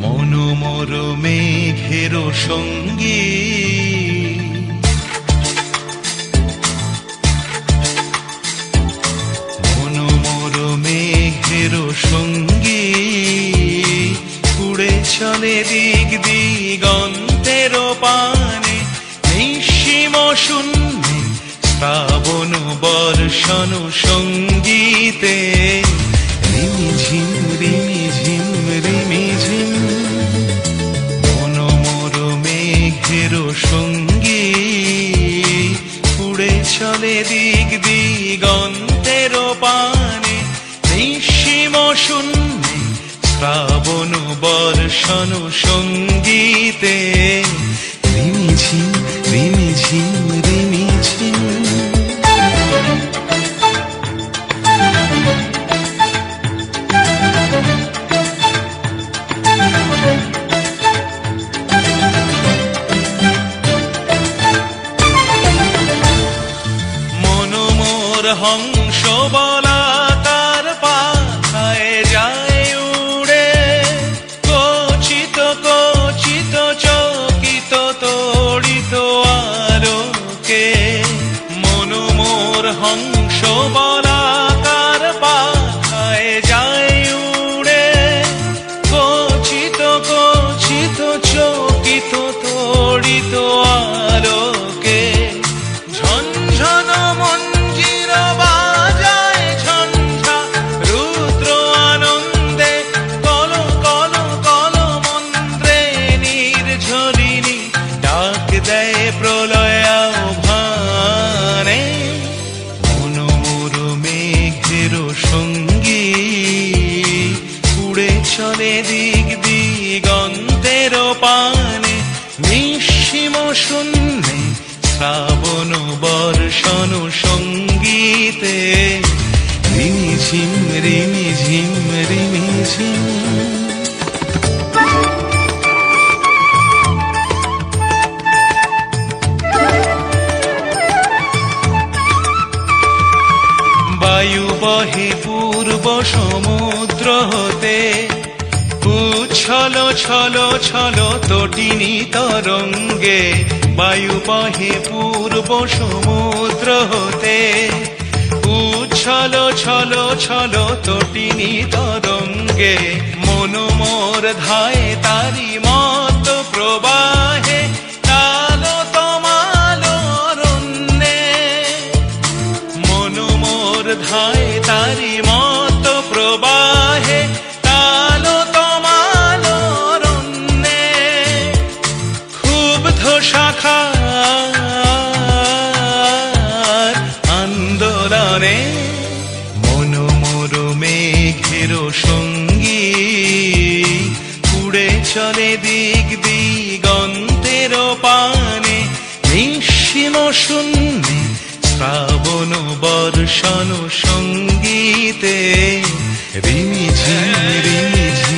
মনোমর মেঘের সঙ্গী মনোমর মেঘের সঙ্গী উড়ে চলে দিক দিগন্তের পানে নিঃসীম শূন্যে শ্রাবণ বর্ষণ সঙ্গীতে রিমিঝিম রিমিঝিম রিমিঝিম মনোমর মেঘের সঙ্গী উড়ে চলে দিক দিগন্তের পানে নিঃসীম শূন্যে শ্রাবণ বর্ষণ সঙ্গীতে রিমিঝিম রিমিঝিম রিমিঝিম হংস বলাকার পাখায় যায় উড়ে কচিত কচিত চকিত তড়িত আলোকে মনোমর হংস বলাকার পাখায় যায় উড়ে কচিত কচিত চকিত তড়িত আলোকে ঝনঝন প্রলয় আহ্বানে মনোমর মেঘের সঙ্গী উড়ে চলে দিক দিগন্তের পানে নিঃসীম শূন্যে শ্রাবণ বর্ষণ সঙ্গীতে রিমিঝিম রিমিঝিম রিমিঝিম বায়ু বহে পূর্ব সমুদ্র হতে উচ্ছল ছল ছল তটিনী তরঙ্গে বায়ু বহে পূর্ব সমুদ্র হতে উচ্ছল ছল ছল তটিনী তরঙ্গে মনোমর ধায় তারি মত প্রবাহে কালো তমালো অরণ্যে মনোমর ধায় তারি মত প্রবাহে কালো তমালো অরণ্যে ক্ষুব্ধ শাখার আন্দোলনে মনোমর মেঘের সঙ্গী উড়ে চলে দিক দিগন্তের পানে নিঃসীম শূন্যে শ্রাবণ বর্ষণ সঙ্গীতে রিমিঝিম রিমিঝিম